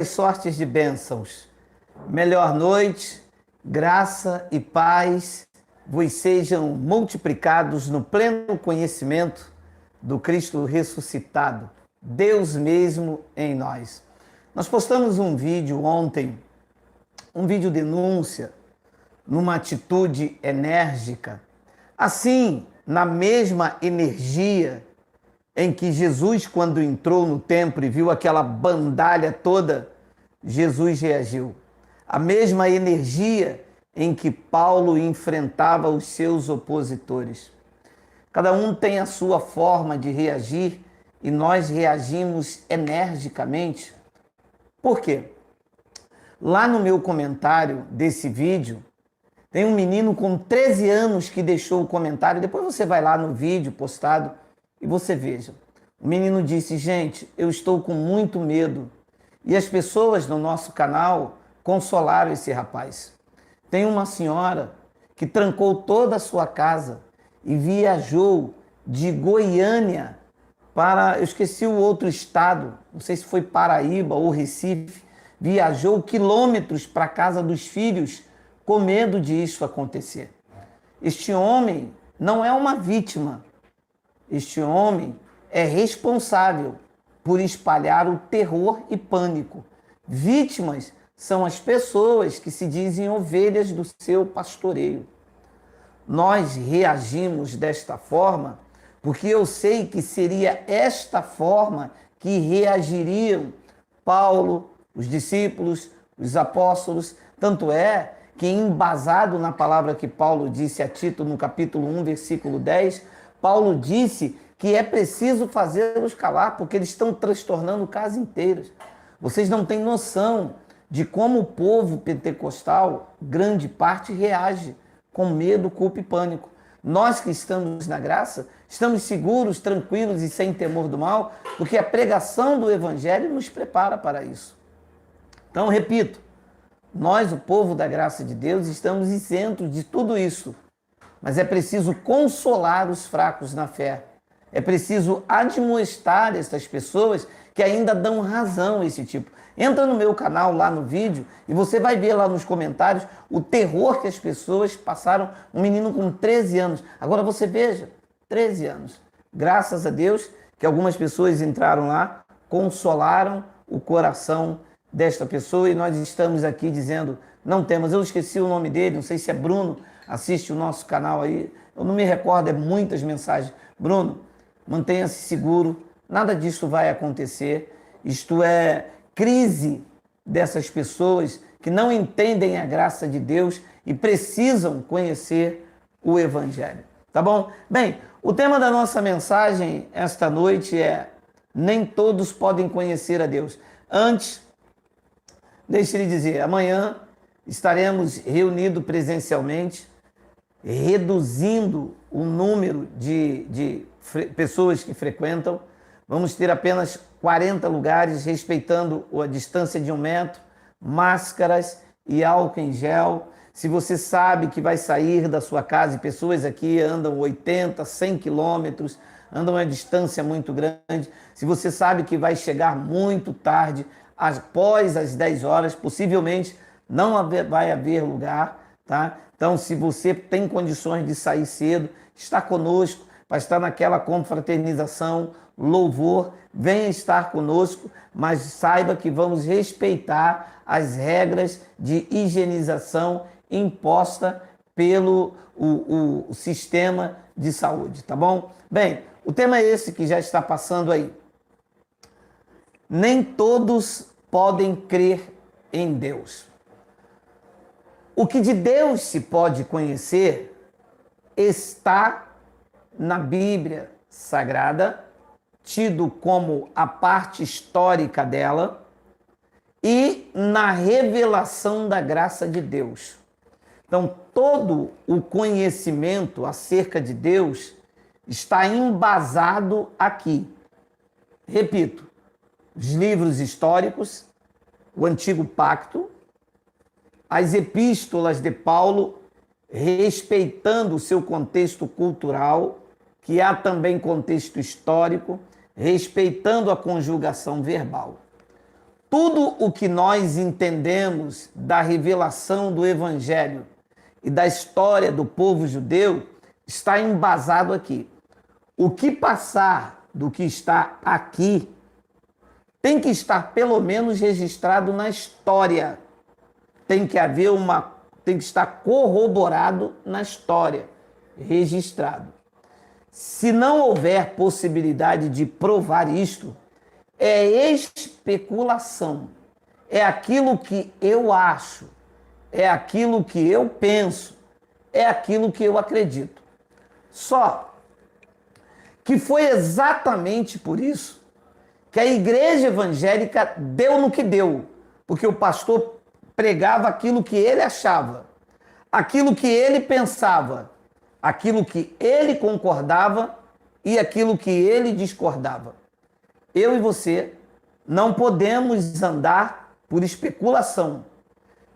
sortes de bênçãos. Melhor noite, graça e paz vos sejam multiplicados no pleno conhecimento do Cristo ressuscitado, Deus mesmo em nós. Nós postamos um vídeo ontem, um vídeo denúncia, numa atitude enérgica, assim, na mesma energia em que Jesus, quando entrou no templo e viu aquela bandalha toda, Jesus reagiu. A mesma energia em que Paulo enfrentava os seus opositores. Cada um tem a sua forma de reagir e nós reagimos energicamente. Por quê? Lá no meu comentário desse vídeo, tem um menino com 13 anos que deixou o comentário. Depois você vai lá no vídeo postado e você veja. O menino disse: gente, eu estou com muito medo. E as pessoas no nosso canal consolaram esse rapaz. Tem uma senhora que trancou toda a sua casa e viajou de Goiânia para, eu esqueci o outro estado, não sei se foi Paraíba ou Recife, viajou quilômetros para a casa dos filhos com medo de isso acontecer. Este homem não é uma vítima. Este homem é responsável por espalhar o terror e pânico. Vítimas são as pessoas que se dizem ovelhas do seu pastoreio. Nós reagimos desta forma porque eu sei que seria esta forma que reagiriam Paulo, os discípulos, os apóstolos. Tanto é que, embasado na palavra que Paulo disse a Tito no capítulo 1, versículo 10, Paulo disse que é preciso fazê-los calar, porque eles estão transtornando casas inteiras. Vocês não têm noção de como o povo pentecostal, grande parte, reage com medo, culpa e pânico. Nós que estamos na graça, estamos seguros, tranquilos e sem temor do mal, porque a pregação do Evangelho nos prepara para isso. Então, repito, nós, o povo da graça de Deus, estamos isentos de tudo isso. Mas é preciso consolar os fracos na fé. É preciso admoestar essas pessoas que ainda dão razão a esse tipo. Entra no meu canal lá no vídeo e você vai ver lá nos comentários o terror que as pessoas passaram. Um menino com 13 anos. Agora você veja, 13 anos. Graças a Deus que algumas pessoas entraram lá, consolaram o coração desta pessoa e nós estamos aqui dizendo, não temos, eu esqueci o nome dele, não sei se é Bruno, assiste o nosso canal aí, eu não me recordo, é muitas mensagens. Bruno, mantenha-se seguro, nada disso vai acontecer. Isto é crise dessas pessoas que não entendem a graça de Deus e precisam conhecer o Evangelho. Tá bom? Bem, o tema da nossa mensagem esta noite é: nem todos podem conhecer a Deus. Antes, deixe-lhe dizer, amanhã estaremos reunidos presencialmente, reduzindo o número de pessoas que frequentam. Vamos ter apenas 40 lugares, respeitando a distância de 1 metro, máscaras e álcool em gel. Se você sabe que vai sair da sua casa, e pessoas aqui andam 80, 100 quilômetros, andam a distância muito grande, se você sabe que vai chegar muito tarde, após as 10 horas, possivelmente não vai haver lugar, tá? Então, se você tem condições de sair cedo, está conosco, para estar naquela confraternização, louvor, venha estar conosco, mas saiba que vamos respeitar as regras de higienização imposta pelo o sistema de saúde, tá bom? Bem, o tema é esse que já está passando aí. Nem todos podem crer em Deus. O que de Deus se pode conhecer está na Bíblia Sagrada, tido como a parte histórica dela, e na revelação da graça de Deus. Então, todo o conhecimento acerca de Deus está embasado aqui. Repito, os livros históricos, o Antigo Pacto, as epístolas de Paulo, respeitando o seu contexto cultural, que há também contexto histórico, respeitando a conjugação verbal. Tudo o que nós entendemos da revelação do Evangelho e da história do povo judeu está embasado aqui. O que passar do que está aqui tem que estar pelo menos registrado na história. Tem que estar corroborado na história, registrado. Se não houver possibilidade de provar isto, é especulação. É aquilo que eu acho, é aquilo que eu penso, é aquilo que eu acredito. Só que foi exatamente por isso que a igreja evangélica deu no que deu, porque o pastor pregava aquilo que ele achava, aquilo que ele pensava, aquilo que ele concordava e aquilo que ele discordava. Eu e você não podemos andar por especulação.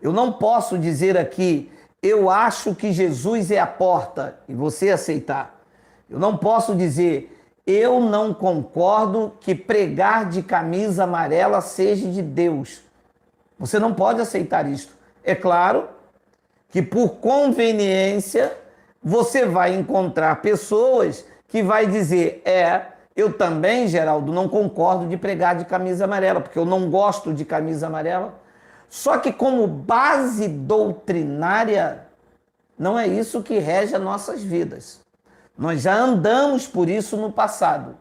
Eu não posso dizer aqui, eu acho que Jesus é a porta e você aceitar. Eu não posso dizer, eu não concordo que pregar de camisa amarela seja de Deus. Você não pode aceitar isto. É claro que por conveniência você vai encontrar pessoas que vai dizer, eu também, Geraldo, não concordo de pregar de camisa amarela, porque eu não gosto de camisa amarela. Só que como base doutrinária, não é isso que rege as nossas vidas. Nós já andamos por isso no passado,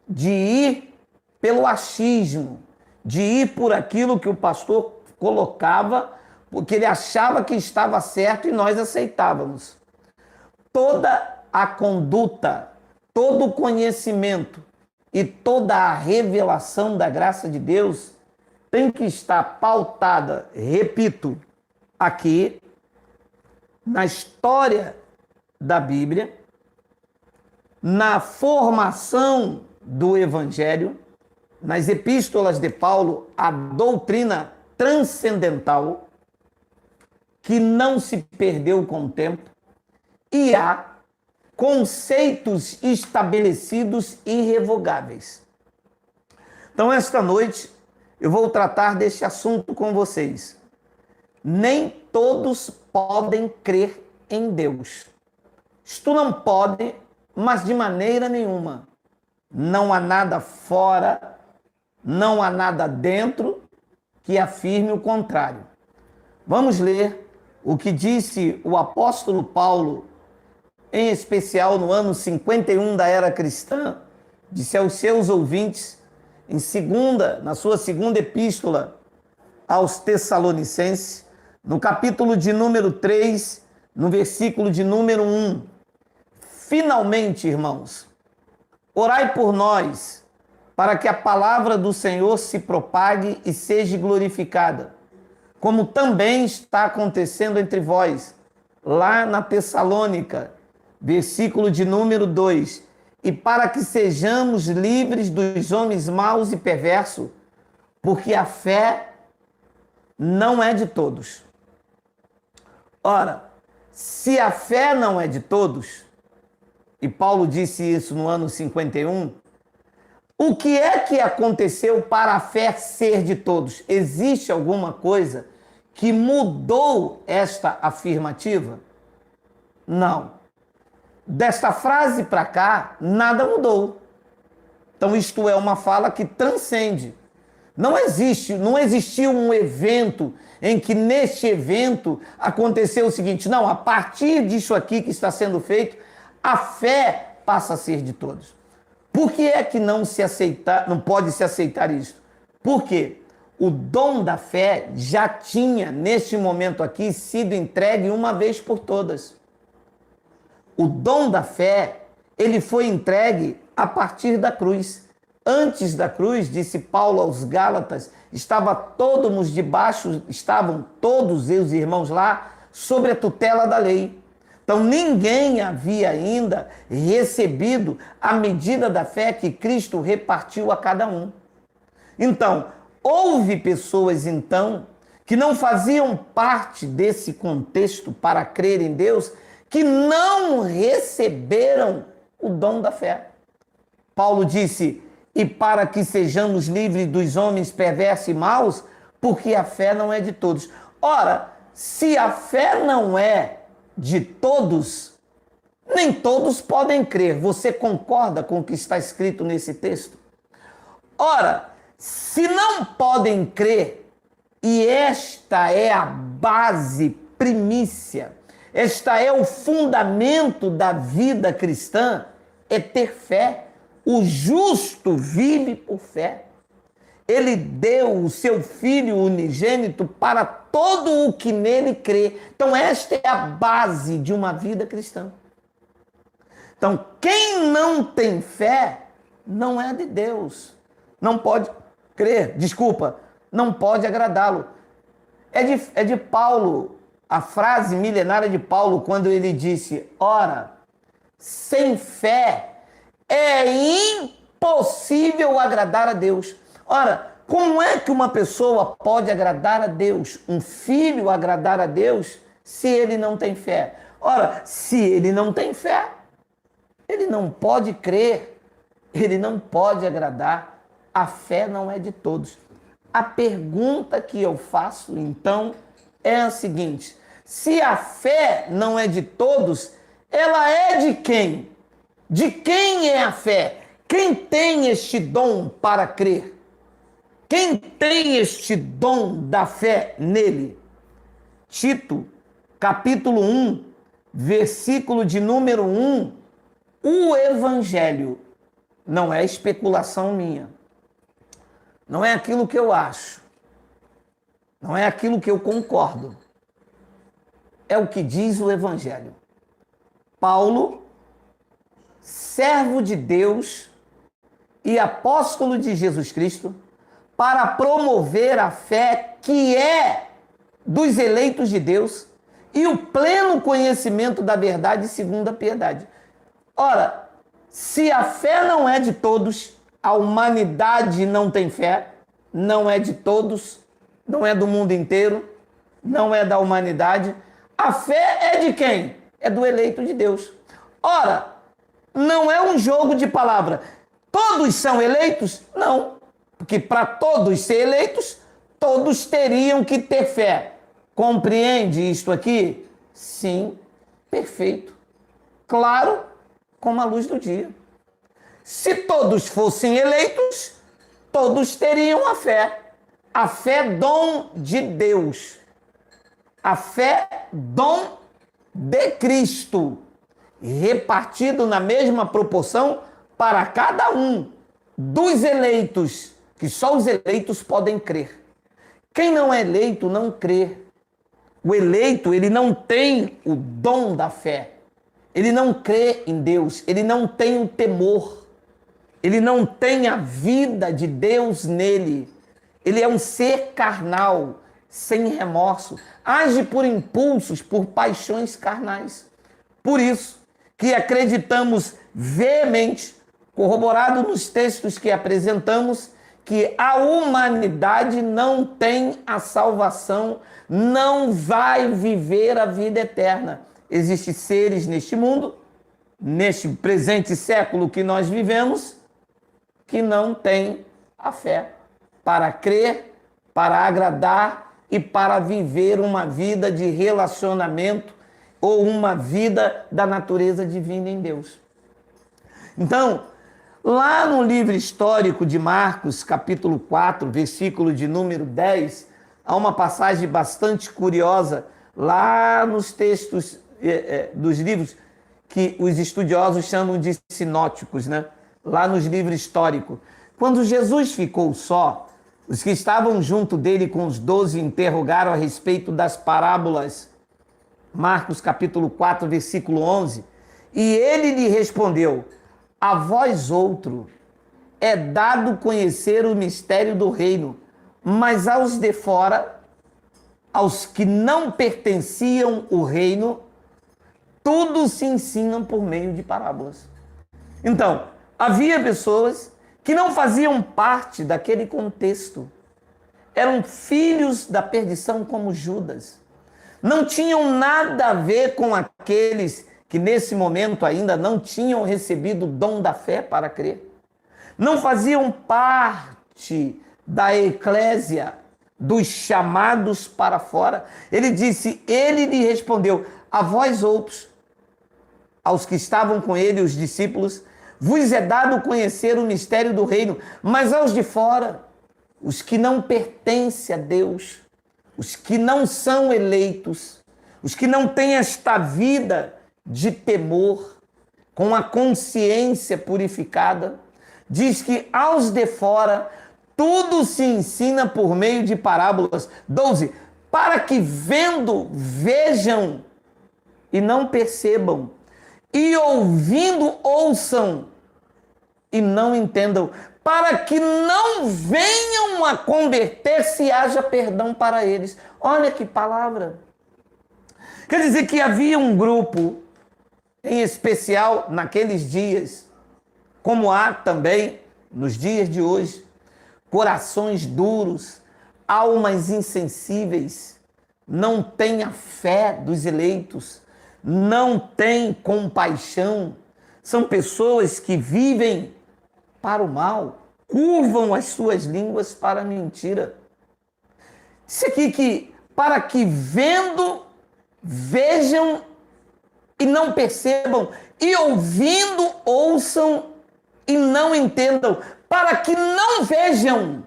de ir pelo achismo, de ir por aquilo que o pastor colocava, porque ele achava que estava certo e nós aceitávamos. Toda a conduta, todo o conhecimento e toda a revelação da graça de Deus tem que estar pautada, repito, aqui, na história da Bíblia, na formação do Evangelho, nas epístolas de Paulo, a doutrina transcendental, que não se perdeu com o tempo, e há conceitos estabelecidos irrevogáveis. Então, esta noite, eu vou tratar deste assunto com vocês. Nem todos podem crer em Deus. Isto não pode, mas de maneira nenhuma. Não há nada fora, não há nada dentro que afirme o contrário. Vamos ler o que disse o apóstolo Paulo, em especial no ano 51 da era cristã, disse aos seus ouvintes, na sua segunda epístola aos Tessalonicenses, no capítulo de número 3, no versículo de número 1. Finalmente, irmãos, orai por nós, para que a palavra do Senhor se propague e seja glorificada, como também está acontecendo entre vós, lá na Tessalônica, versículo de número 2, e para que sejamos livres dos homens maus e perversos, porque a fé não é de todos. Ora, se a fé não é de todos, e Paulo disse isso no ano 51, o que é que aconteceu para a fé ser de todos? Existe alguma coisa que mudou esta afirmativa? Não. Desta frase para cá, nada mudou. Então, isto é uma fala que transcende. Não existiu um evento em que neste evento aconteceu o seguinte, não, a partir disso aqui que está sendo feito, a fé passa a ser de todos. Por que é que não pode se aceitar isso? Por quê? O dom da fé já tinha, neste momento aqui, sido entregue uma vez por todas. O dom da fé, ele foi entregue a partir da cruz. Antes da cruz, disse Paulo aos Gálatas, estavam todos os irmãos lá, sobre a tutela da lei. Então, ninguém havia ainda recebido a medida da fé que Cristo repartiu a cada um. Então, houve pessoas, que não faziam parte desse contexto para crer em Deus, que não receberam o dom da fé. Paulo disse, e para que sejamos livres dos homens perversos e maus, porque a fé não é de todos. Ora, se a fé não é de todos, nem todos podem crer. Você concorda com o que está escrito nesse texto? Ora, se não podem crer, e esta é a base primícia, esta é o fundamento da vida cristã, é ter fé. O justo vive por fé. Ele deu o seu Filho unigênito para todo o que nele crê. Então esta é a base de uma vida cristã. Então quem não tem fé não é de Deus. Não pode crer, não pode agradá-lo. É de Paulo, a frase milenária de Paulo, quando ele disse: ora, sem fé é impossível agradar a Deus. Ora, como é que uma pessoa pode agradar a Deus, um filho agradar a Deus, se ele não tem fé? Ora, se ele não tem fé, ele não pode crer, ele não pode agradar. A fé não é de todos. A pergunta que eu faço, então, é a seguinte: se a fé não é de todos, ela é de quem? De quem é a fé? Quem tem este dom para crer? Quem tem este dom da fé nele? Tito, capítulo 1, versículo de número 1. O evangelho não é especulação minha. Não é aquilo que eu acho. Não é aquilo que eu concordo. É o que diz o evangelho. Paulo, servo de Deus e apóstolo de Jesus Cristo, para promover a fé que é dos eleitos de Deus e o pleno conhecimento da verdade segundo a piedade. Ora, se a fé não é de todos, a humanidade não tem fé, não é de todos, não é do mundo inteiro, não é da humanidade. A fé é de quem? É do eleito de Deus. Ora, não é um jogo de palavra. Todos são eleitos? Não. Porque para todos ser eleitos, todos teriam que ter fé. Compreende isto aqui? Sim, perfeito. Claro, como a luz do dia. Se todos fossem eleitos, todos teriam a fé. A fé é dom de Deus. A fé é dom de Cristo, repartido na mesma proporção para cada um dos eleitos, que só os eleitos podem crer. Quem não é eleito não crê. O eleito, ele não tem o dom da fé. Ele não crê em Deus, ele não tem o temor. Ele não tem a vida de Deus nele. Ele é um ser carnal, sem remorso. Age por impulsos, por paixões carnais. Por isso que acreditamos veemente, corroborado nos textos que apresentamos, que a humanidade não tem a salvação, não vai viver a vida eterna. Existem seres neste mundo, neste presente século que nós vivemos, que não têm a fé para crer, para agradar e para viver uma vida de relacionamento ou uma vida da natureza divina em Deus. Então, lá no livro histórico de Marcos, capítulo 4, versículo de número 10, há uma passagem bastante curiosa, lá nos textos dos livros que os estudiosos chamam de sinóticos, né? Lá nos livros históricos. Quando Jesus ficou só, os que estavam junto dele com os 12 interrogaram a respeito das parábolas. Marcos capítulo 4, versículo 11. E ele lhe respondeu: a vós outro é dado conhecer o mistério do reino, mas aos de fora, aos que não pertenciam ao reino, tudo se ensina por meio de parábolas. Então, havia pessoas que não faziam parte daquele contexto. Eram filhos da perdição como Judas. Não tinham nada a ver com aqueles que nesse momento ainda não tinham recebido o dom da fé para crer. não faziam parte da eclésia, dos chamados para fora. Ele disse, ele lhe respondeu, a vós outros, aos que estavam com ele, os discípulos, vos é dado conhecer o mistério do reino, mas aos de fora, os que não pertencem a Deus, os que não são eleitos, os que não têm esta vida de temor, com a consciência purificada, diz que aos de fora tudo se ensina por meio de parábolas. 12. Para que vendo, vejam e não percebam, e ouvindo, ouçam e não entendam, para que não venham a converter-se e haja perdão para eles. Olha que palavra. Quer dizer que havia um grupo, em especial naqueles dias, como há também nos dias de hoje, corações duros, almas insensíveis, não têm a fé dos eleitos, não têm compaixão, são pessoas que vivem para o mal, curvam as suas línguas para a mentira. Isso aqui que, para que vendo, vejam e não percebam, e ouvindo, ouçam e não entendam, para que não vejam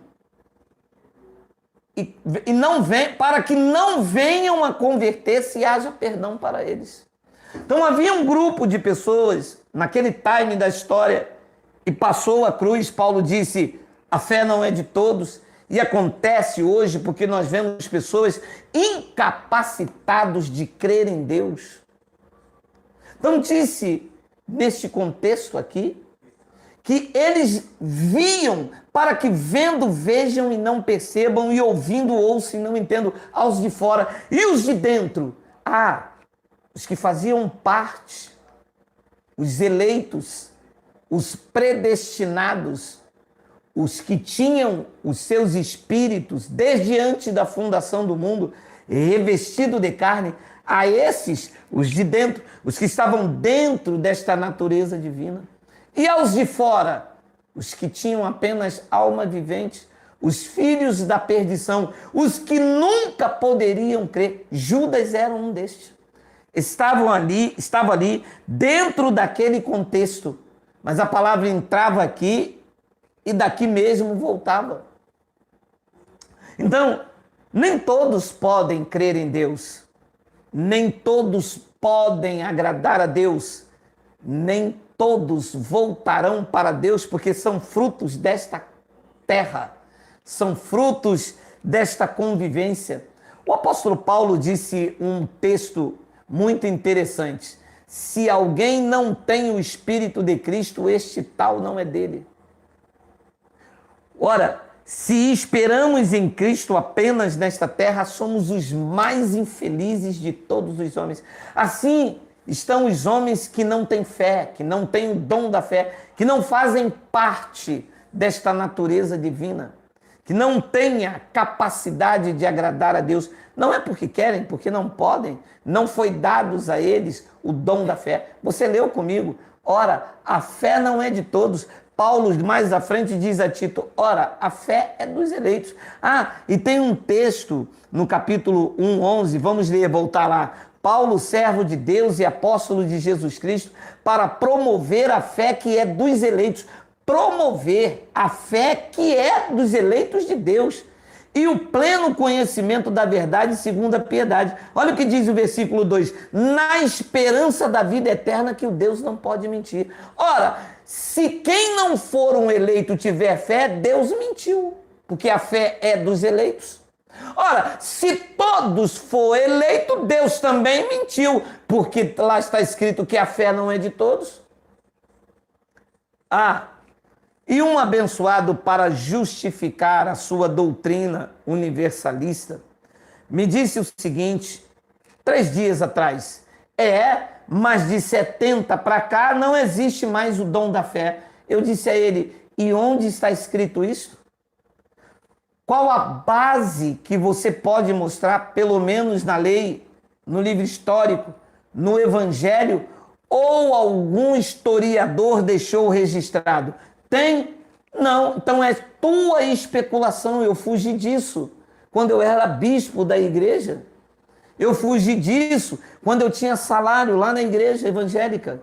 para que não venham a converter-se e haja perdão para eles. Então havia um grupo de pessoas naquele time da história e passou a cruz. Paulo disse, a fé não é de todos, e acontece hoje porque nós vemos pessoas incapacitadas de crer em Deus. Então disse, neste contexto aqui, que eles viam, para que vendo, vejam e não percebam, e ouvindo, ouçam e não entendam, aos de fora. E os de dentro? Os que faziam parte, os eleitos, os predestinados, os que tinham os seus espíritos, desde antes da fundação do mundo, revestido de carne, a esses, os de dentro, os que estavam dentro desta natureza divina. E aos de fora, os que tinham apenas alma vivente, os filhos da perdição, os que nunca poderiam crer. Judas era um destes. Estava ali dentro daquele contexto, mas a palavra entrava aqui e daqui mesmo voltava. Então, nem todos podem crer em Deus, nem todos podem agradar a Deus, nem todos voltarão para Deus, porque são frutos desta terra, são frutos desta convivência. O apóstolo Paulo disse um texto muito interessante: se alguém não tem o Espírito de Cristo, este tal não é dele. Ora, se esperamos em Cristo apenas nesta terra, somos os mais infelizes de todos os homens. Assim estão os homens que não têm fé, que não têm o dom da fé, que não fazem parte desta natureza divina, que não têm a capacidade de agradar a Deus. Não é porque querem, porque não podem, não foi dados a eles o dom da fé. Você leu comigo? Ora, a fé não é de todos. Paulo, mais à frente, diz a Tito, ora, a fé é dos eleitos. E tem um texto no capítulo 1:11, vamos ler, voltar lá. Paulo, servo de Deus e apóstolo de Jesus Cristo, para promover a fé que é dos eleitos. Promover a fé que é dos eleitos de Deus. E o pleno conhecimento da verdade segundo a piedade. Olha o que diz o versículo 2. Na esperança da vida eterna, que o Deus não pode mentir. Ora, se quem não for um eleito tiver fé, Deus mentiu, porque a fé é dos eleitos. Ora, se todos for eleito, Deus também mentiu, porque lá está escrito que a fé não é de todos. E um abençoado, para justificar a sua doutrina universalista, me disse o seguinte, 3 dias atrás: mas de 70 para cá não existe mais o dom da fé. Eu disse a ele: e onde está escrito isso? Qual a base que você pode mostrar, pelo menos na lei, no livro histórico, no evangelho, ou algum historiador deixou registrado? Tem Não, então é tua especulação. Eu fugi disso quando eu era bispo da igreja. Eu fugi disso quando eu tinha salário lá na igreja evangélica.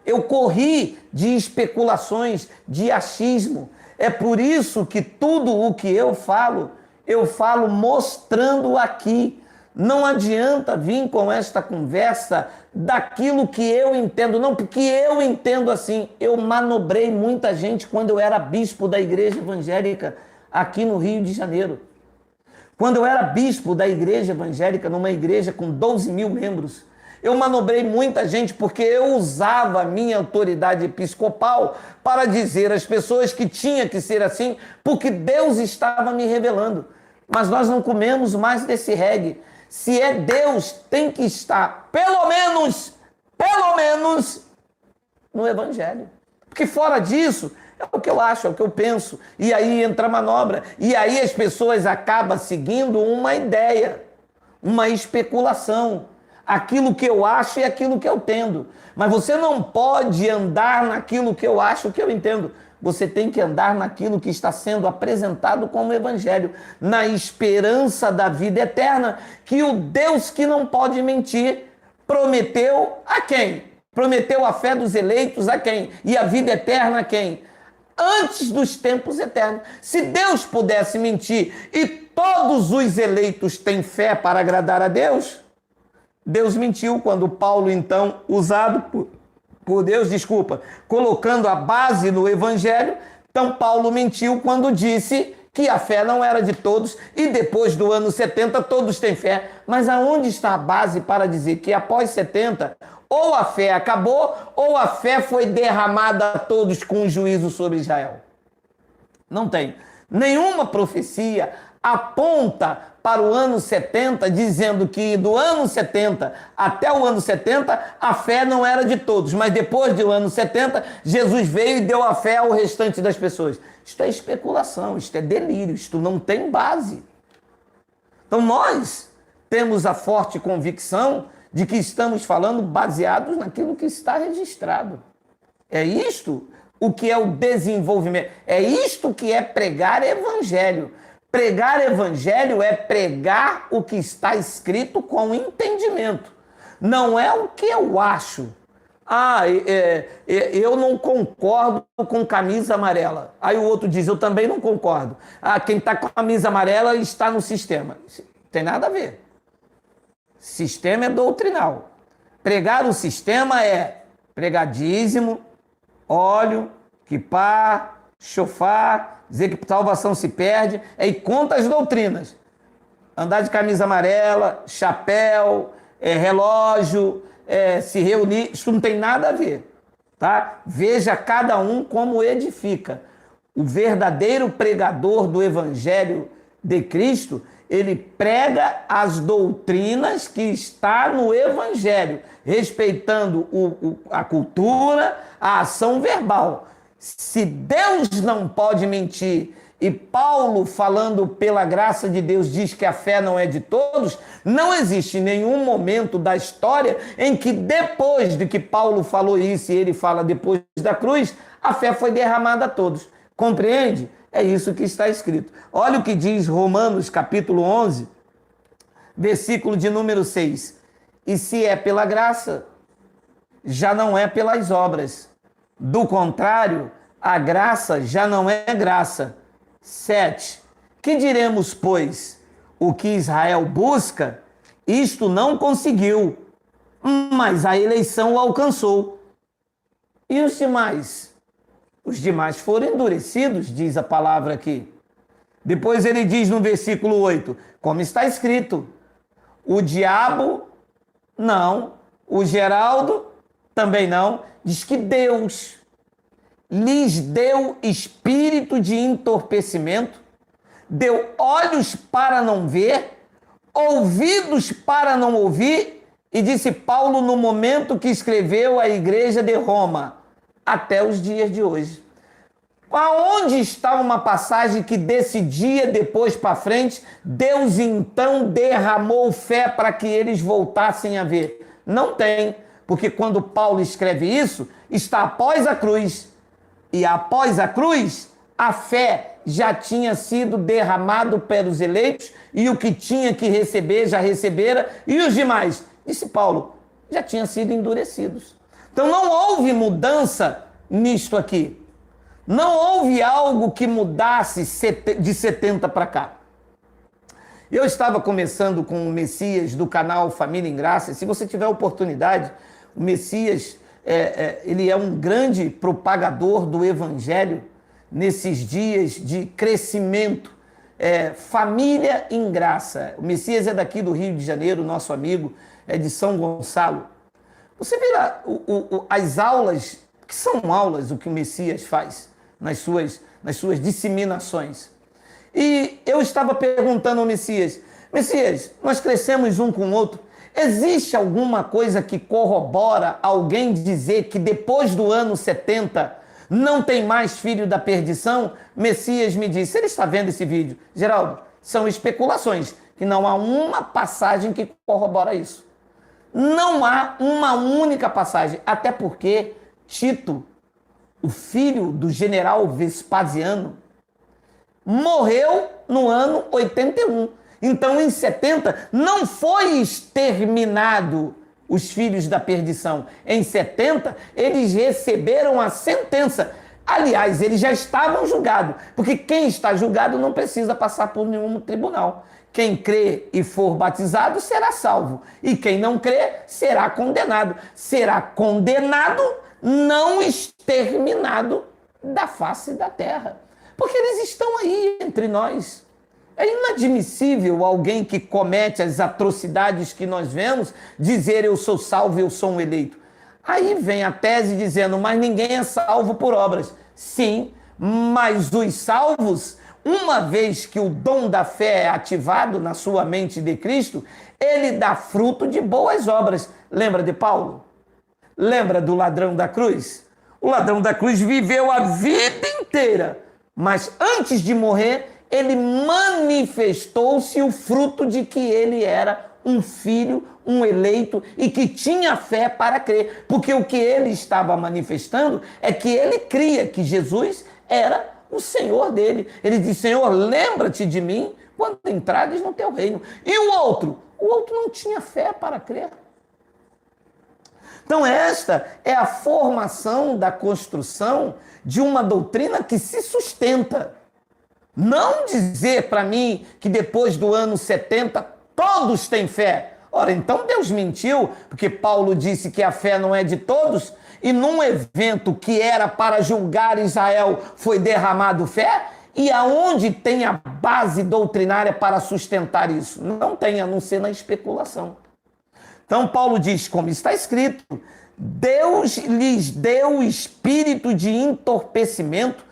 Eu corri de especulações, de achismo. É por isso que tudo o que eu falo mostrando aqui. Não adianta vir com esta conversa daquilo que eu entendo, não, porque eu entendo assim. Eu manobrei muita gente quando eu era bispo da igreja evangélica aqui no Rio de Janeiro. Quando eu era bispo da igreja evangélica, numa igreja com 12 mil membros, eu manobrei muita gente porque eu usava a minha autoridade episcopal para dizer às pessoas que tinha que ser assim, porque Deus estava me revelando. Mas nós não comemos mais desse reggae. Se é Deus, tem que estar, pelo menos, no Evangelho. Porque fora disso, é o que eu acho, é o que eu penso. E aí entra a manobra. E aí as pessoas acabam seguindo uma ideia, uma especulação. Aquilo que eu acho e aquilo que eu entendo. Mas você não pode andar naquilo que eu acho, que eu entendo. Você tem que andar naquilo que está sendo apresentado como evangelho, na esperança da vida eterna, que o Deus que não pode mentir prometeu a quem? Prometeu a fé dos eleitos a quem? E a vida eterna a quem? Antes dos tempos eternos. Se Deus pudesse mentir e todos os eleitos têm fé para agradar a Deus, Deus mentiu quando Paulo, então, usado por Deus, colocando a base no evangelho, então Paulo mentiu quando disse que a fé não era de todos e depois do ano 70 todos têm fé. Mas aonde está a base para dizer que após 70 ou a fé acabou ou a fé foi derramada a todos com juízo sobre Israel? Não tem. Nenhuma profecia aponta para o ano 70, dizendo que do ano 70 até o ano 70, a fé não era de todos, mas depois do ano 70, Jesus veio e deu a fé ao restante das pessoas. Isto é especulação, isto é delírio, isto não tem base. Então nós temos a forte convicção de que estamos falando baseados naquilo que está registrado. É isto o que é o desenvolvimento, é isto que é pregar evangelho. Pregar evangelho é pregar o que está escrito com entendimento. Não é o que eu acho. Eu não concordo com camisa amarela. Aí o outro diz, eu também não concordo. Quem está com camisa amarela está no sistema. Não tem nada a ver. Sistema é doutrinal. Pregar o sistema é pregar dízimo, óleo, quipá, chofar, dizer que salvação se perde, e conta as doutrinas. Andar de camisa amarela, chapéu, relógio, se reunir, isso não tem nada a ver. Tá? Veja cada um como edifica. O verdadeiro pregador do Evangelho de Cristo, ele prega as doutrinas que está no Evangelho, respeitando a cultura, a ação verbal. Se Deus não pode mentir e Paulo, falando pela graça de Deus, diz que a fé não é de todos, não existe nenhum momento da história em que depois de que Paulo falou isso e ele fala depois da cruz, a fé foi derramada a todos. Compreende? É isso que está escrito. Olha o que diz Romanos capítulo 11, versículo de número 6. E se é pela graça, já não é pelas obras. Do contrário, a graça já não é graça. 7. Que diremos, pois? O que Israel busca, isto não conseguiu, mas a eleição o alcançou. E os demais? Os demais foram endurecidos, diz a palavra aqui. Depois ele diz no versículo 8, como está escrito, o diabo não, o Geraldo também não, diz que Deus lhes deu espírito de entorpecimento, deu olhos para não ver, ouvidos para não ouvir, e disse Paulo no momento que escreveu à igreja de Roma, até os dias de hoje. Aonde está uma passagem que desse dia depois para frente, Deus então derramou fé para que eles voltassem a ver? Não tem, porque quando Paulo escreve isso, está após a cruz. E após a cruz, A fé já tinha sido derramado pelos eleitos e o que tinha que receber já recebera, e os demais, disse Paulo, já tinham sido endurecidos. Então não houve mudança nisto aqui. Não houve algo que mudasse de 70 para cá. Eu estava conversando com o Messias do canal Família em Graça. Se você tiver oportunidade, o Messias ele é um grande propagador do Evangelho nesses dias de crescimento. Família em Graça. O Messias é daqui do Rio de Janeiro, nosso amigo, é de São Gonçalo. Você vê lá as aulas, que são aulas, o que o Messias faz nas suas disseminações. E eu estava perguntando ao Messias, nós crescemos um com o outro, existe alguma coisa que corrobora alguém dizer que depois do ano 70 não tem mais filho da perdição? Messias me disse, ele está vendo esse vídeo, Geraldo, são especulações, que não há uma passagem que corrobora isso. Não há uma única passagem, até porque Tito, o filho do general Vespasiano, morreu no ano 81. Então, em 70, não foi exterminado os filhos da perdição. Em 70, eles receberam a sentença. Aliás, eles já estavam julgados, porque quem está julgado não precisa passar por nenhum tribunal. Quem crê e for batizado será salvo, e quem não crê será condenado. Será condenado, não exterminado da face da terra. Porque eles estão aí entre nós. É inadmissível alguém que comete as atrocidades que nós vemos dizer eu sou salvo, eu sou um eleito. Aí vem a tese dizendo, mas ninguém é salvo por obras. Sim, mas os salvos, uma vez que o dom da fé é ativado na sua mente de Cristo, ele dá fruto de boas obras. Lembra de Paulo? Lembra do ladrão da cruz? O ladrão da cruz viveu a vida inteira, mas antes de morrer, ele manifestou-se o fruto de que ele era um filho, um eleito e que tinha fé para crer. Porque o que ele estava manifestando é que ele cria que Jesus era o Senhor dele. Ele diz, Senhor, lembra-te de mim quando entrares no teu reino. E o outro? O outro não tinha fé para crer. Então esta é a formação da construção de uma doutrina que se sustenta. Não dizer para mim que depois do ano 70 todos têm fé. Ora, então Deus mentiu, porque Paulo disse que a fé não é de todos, e num evento que era para julgar Israel foi derramado fé, e aonde tem a base doutrinária para sustentar isso? Não tem, a não ser na especulação. Então Paulo diz, como está escrito, Deus lhes deu espírito de entorpecimento,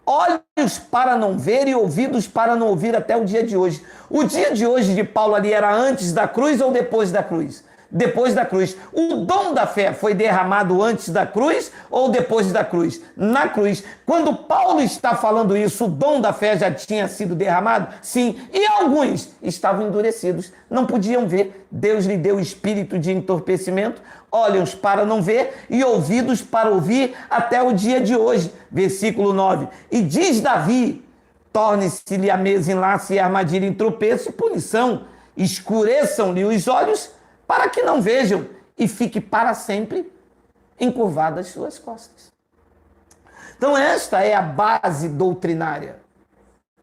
olhos para não ver e ouvidos para não ouvir até o dia de hoje. O dia de hoje de Paulo ali era antes da cruz ou depois da cruz? Depois da cruz. O dom da fé foi derramado antes da cruz ou depois da cruz? Na cruz. Quando Paulo está falando isso, o dom da fé já tinha sido derramado? Sim. E alguns estavam endurecidos, não podiam ver. Deus lhe deu espírito de entorpecimento, olhos para não ver e ouvidos para ouvir até o dia de hoje. Versículo 9. E diz Davi, torne-se-lhe a mesa enlace e armadilha em tropeço e punição. Escureçam-lhe os olhos para que não vejam e fique para sempre encurvadas suas costas. Então esta é a base doutrinária.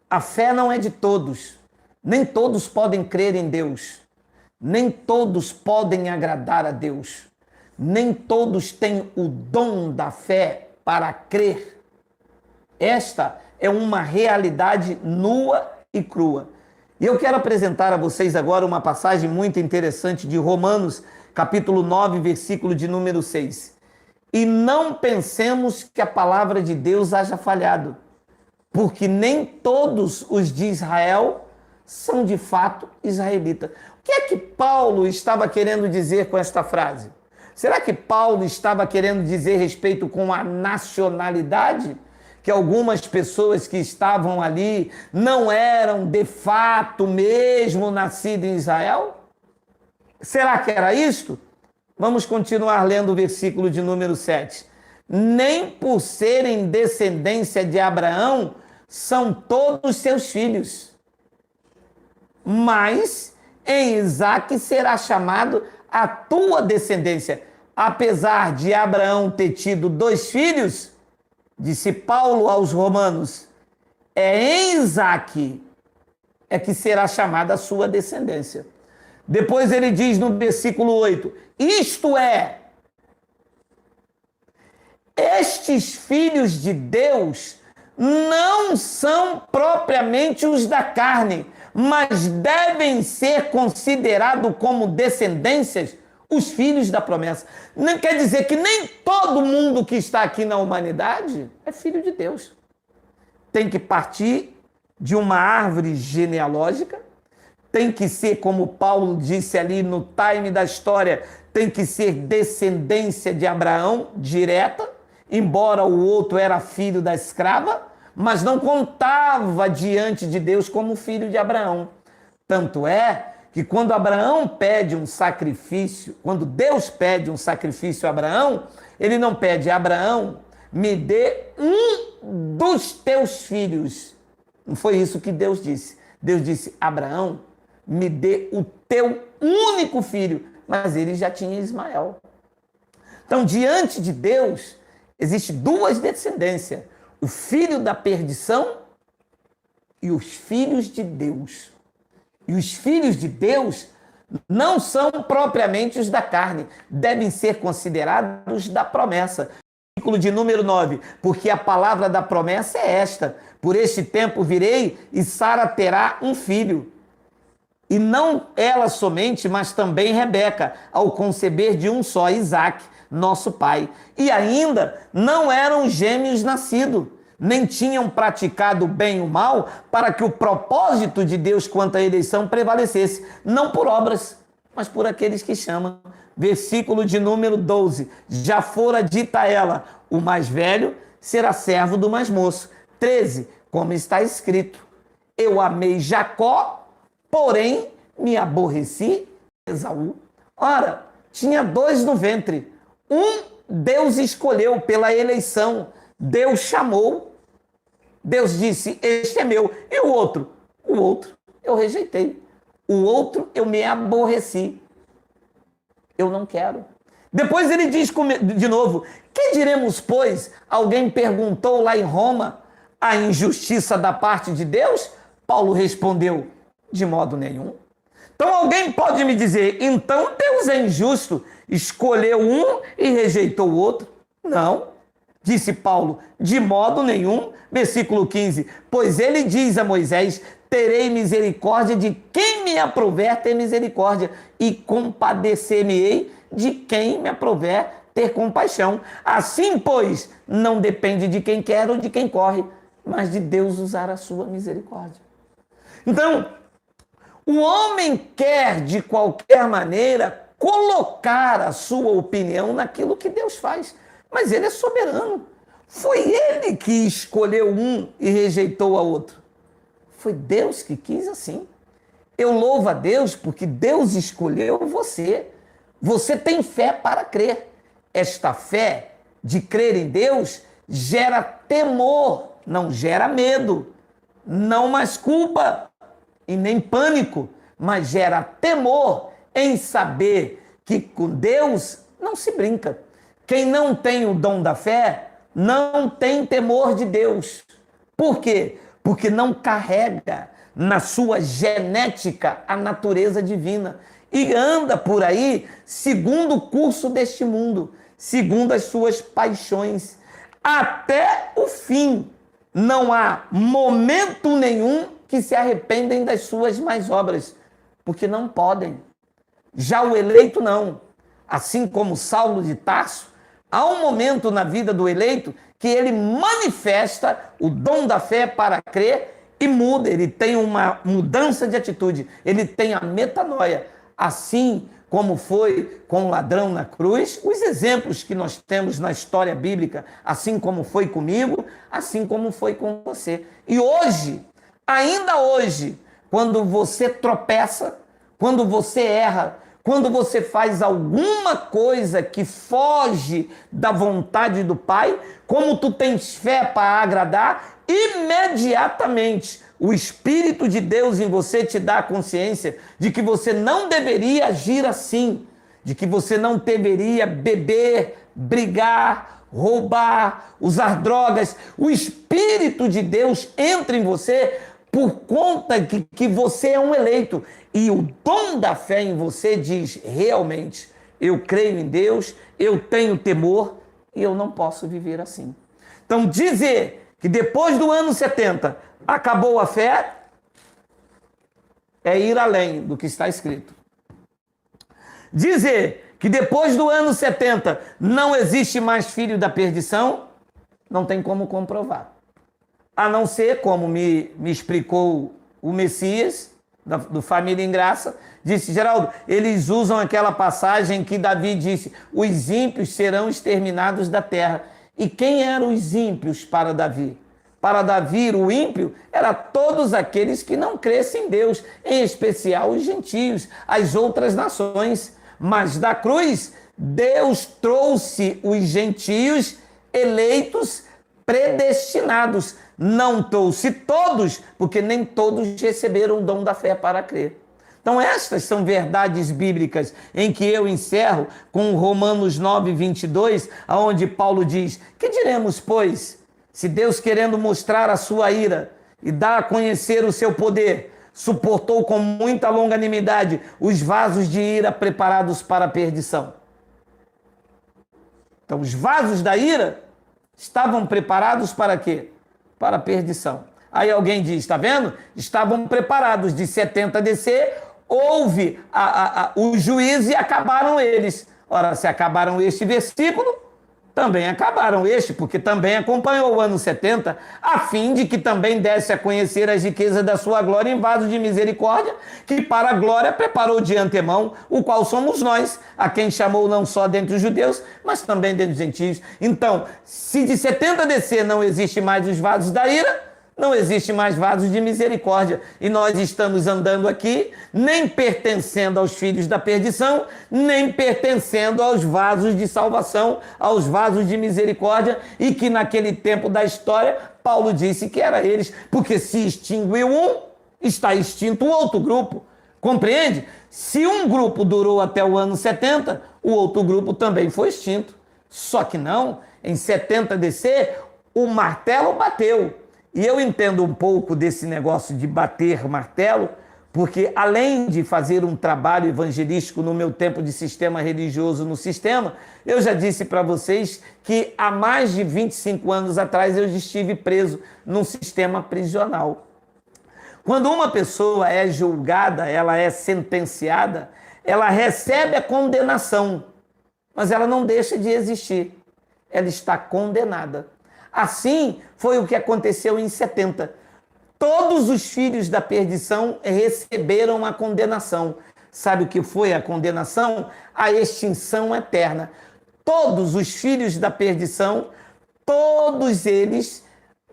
A fé não é de todos. Nem todos podem crer em Deus. Nem todos podem agradar a Deus. Nem todos têm o dom da fé para crer. Esta é uma realidade nua e crua. E eu quero apresentar a vocês agora uma passagem muito interessante de Romanos, capítulo 9, versículo de número 6. E não pensemos que a palavra de Deus haja falhado, porque nem todos os de Israel são de fato israelitas. O que é que Paulo estava querendo dizer com esta frase? Será que Paulo estava querendo dizer respeito com a nacionalidade? Que algumas pessoas que estavam ali não eram de fato mesmo nascidas em Israel? Será que era isto? Vamos continuar lendo o versículo de número 7. Nem por serem descendência de Abraão são todos seus filhos. Mas em Isaque será chamado a tua descendência. Apesar de Abraão ter tido 2 filhos, disse Paulo aos Romanos, é em Isaque é que será chamada a sua descendência. Depois ele diz no versículo 8, isto é, estes filhos de Deus não são propriamente os da carne, mas devem ser considerados como descendências os filhos da promessa. Não quer dizer que nem todo mundo que está aqui na humanidade é filho de Deus. Tem que partir de uma árvore genealógica, tem que ser, como Paulo disse ali no time da história, tem que ser descendência de Abraão direta, embora o outro era filho da escrava, mas não contava diante de Deus como filho de Abraão. Tanto é que quando Abraão pede um sacrifício, quando Deus pede um sacrifício a Abraão, ele não pede, Abraão, me dê um dos teus filhos. Não foi isso que Deus disse. Deus disse, Abraão, me dê o teu único filho. Mas ele já tinha Ismael. Então, diante de Deus, existem 2 descendências. O filho da perdição e os filhos de Deus. E os filhos de Deus não são propriamente os da carne, devem ser considerados da promessa. Versículo de número 9, porque a palavra da promessa é esta, por este tempo virei e Sara terá um filho. E não ela somente, mas também Rebeca, ao conceber de um só, Isaque, nosso pai. E ainda não eram gêmeos nascidos, nem tinham praticado o bem e o mal, para que o propósito de Deus quanto à eleição prevalecesse, não por obras, mas por aqueles que chamam. Versículo de número 12, já fora dita ela, o mais velho será servo do mais moço. 13, como está escrito, eu amei Jacó, porém me aborreci de Esaú. Ora, tinha 2 no ventre, um Deus escolheu pela eleição, Deus chamou, Deus disse, este é meu. E o outro eu rejeitei. O outro eu me aborreci. Eu não quero. Depois ele diz de novo, que diremos, pois? Alguém perguntou lá em Roma, a injustiça da parte de Deus? Paulo respondeu, de modo nenhum. Então alguém pode me dizer, então Deus é injusto, escolheu um e rejeitou o outro? Não, disse Paulo, de modo nenhum. Versículo 15, pois ele diz a Moisés, terei misericórdia de quem me aprouver ter misericórdia e compadecer-me-ei de quem me aprouver ter compaixão. Assim, pois, não depende de quem quer ou de quem corre, mas de Deus usar a sua misericórdia. Então, o homem quer, de qualquer maneira, colocar a sua opinião naquilo que Deus faz. Mas ele é soberano. Foi ele que escolheu um e rejeitou a outro. Foi Deus que quis assim. Eu louvo a Deus porque Deus escolheu você. Você tem fé para crer. Esta fé de crer em Deus gera temor, não gera medo, não mais culpa e nem pânico, mas gera temor em saber que com Deus não se brinca. Quem não tem o dom da fé não tem temor de Deus. Por quê? Porque não carrega na sua genética a natureza divina e anda por aí segundo o curso deste mundo, segundo as suas paixões, até o fim. Não há momento nenhum que se arrependem das suas más obras, porque não podem. Já o eleito não. Assim como Saulo de Tarso, há um momento na vida do eleito que ele manifesta o dom da fé para crer e muda, ele tem uma mudança de atitude, ele tem a metanoia, assim como foi com o ladrão na cruz, os exemplos que nós temos na história bíblica, assim como foi comigo, assim como foi com você. E hoje, ainda hoje, quando você tropeça, quando você erra, quando você faz alguma coisa que foge da vontade do Pai, como tu tens fé para agradar, imediatamente o Espírito de Deus em você te dá a consciência de que você não deveria agir assim, de que você não deveria beber, brigar, roubar, usar drogas. O Espírito de Deus entra em você por conta que você é um eleito. E o dom da fé em você diz, realmente, eu creio em Deus, eu tenho temor e eu não posso viver assim. Então, dizer que depois do ano 70 acabou a fé é ir além do que está escrito. Dizer que depois do ano 70 não existe mais filho da perdição, não tem como comprovar. A não ser, como me explicou o Messias, do Família em Graça, disse, Geraldo, eles usam aquela passagem que Davi disse, os ímpios serão exterminados da terra. E quem eram os ímpios para Davi? Para Davi, o ímpio era todos aqueles que não crescem em Deus, em especial os gentios, as outras nações. Mas da cruz, Deus trouxe os gentios eleitos, predestinados. Não trouxe todos, porque nem todos receberam o dom da fé para crer. Então estas são verdades bíblicas em que eu encerro com Romanos 9, 22, onde Paulo diz, que diremos, pois, se Deus querendo mostrar a sua ira e dar a conhecer o seu poder, suportou com muita longanimidade os vasos de ira preparados para a perdição. Então os vasos da ira estavam preparados para quê? Para a perdição. Aí alguém diz, está vendo? Estavam preparados, de 70 descer, houve o juízo e acabaram eles. Ora, se acabaram este versículo, também acabaram este, porque também acompanhou o ano 70, a fim de que também desse a conhecer as riquezas da sua glória em vaso de misericórdia, que para a glória preparou de antemão, o qual somos nós, a quem chamou não só dentre os judeus, mas também dentre os gentios. Então, se de 70 descer não existe mais os vasos da ira, não existe mais vasos de misericórdia. E nós estamos andando aqui, nem pertencendo aos filhos da perdição, nem pertencendo aos vasos de salvação, aos vasos de misericórdia, e que naquele tempo da história, Paulo disse que era eles, porque se extinguiu um, está extinto o outro grupo. Compreende? Se um grupo durou até o ano 70, o outro grupo também foi extinto. Só que não, em 70 DC, o martelo bateu. E eu entendo um pouco desse negócio de bater martelo, porque além de fazer um trabalho evangelístico no meu tempo de sistema religioso no sistema, eu já disse para vocês que há mais de 25 anos atrás eu estive preso num sistema prisional. Quando uma pessoa é julgada, ela é sentenciada, ela recebe a condenação, mas ela não deixa de existir. Ela está condenada. Assim foi o que aconteceu em 70. Todos os filhos da perdição receberam a condenação. Sabe o que foi a condenação? A extinção eterna. Todos os filhos da perdição, todos eles,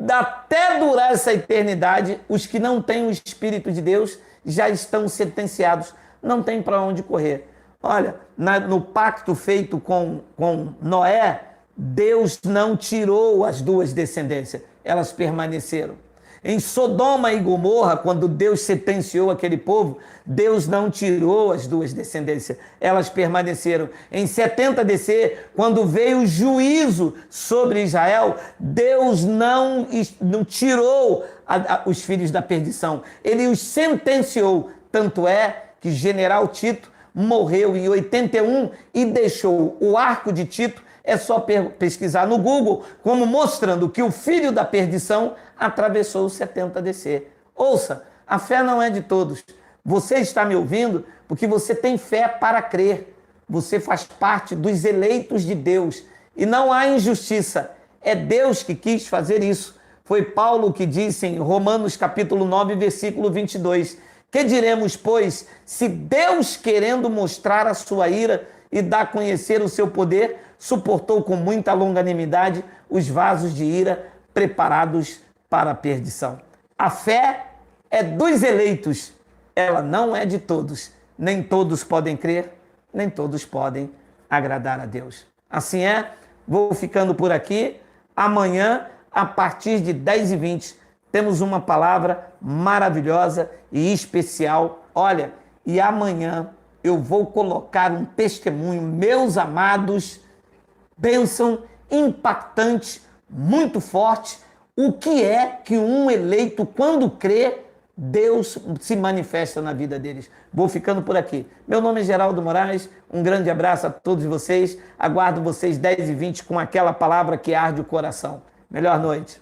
até durar essa eternidade, os que não têm o Espírito de Deus já estão sentenciados. Não tem para onde correr. Olha, no pacto feito com Noé, Deus não tirou as duas descendências, elas permaneceram. Em Sodoma e Gomorra, quando Deus sentenciou aquele povo, Deus não tirou as duas descendências, elas permaneceram. Em 70 DC, quando veio o juízo sobre Israel, Deus não tirou os filhos da perdição, ele os sentenciou. Tanto é que General Tito morreu em 81 e deixou o arco de Tito. É só pesquisar no Google, como mostrando que o filho da perdição atravessou os 70 DC. Ouça, a fé não é de todos. Você está me ouvindo porque você tem fé para crer. Você faz parte dos eleitos de Deus. E não há injustiça. É Deus que quis fazer isso. Foi Paulo que disse em Romanos capítulo 9, versículo 22. Que diremos, pois, se Deus, querendo mostrar a sua ira e dar a conhecer o seu poder, suportou com muita longanimidade os vasos de ira preparados para a perdição. A fé é dos eleitos, ela não é de todos. Nem todos podem crer, nem todos podem agradar a Deus. Assim é, vou ficando por aqui. Amanhã, a partir de 10h20, temos uma palavra maravilhosa e especial. Olha, e amanhã eu vou colocar um testemunho, meus amados, bênção impactante, muito forte. O que é que um eleito, quando crê, Deus se manifesta na vida deles. Vou ficando por aqui. Meu nome é Geraldo Moraes, um grande abraço a todos vocês. Aguardo vocês 10h20 com aquela palavra que arde o coração. Melhor noite.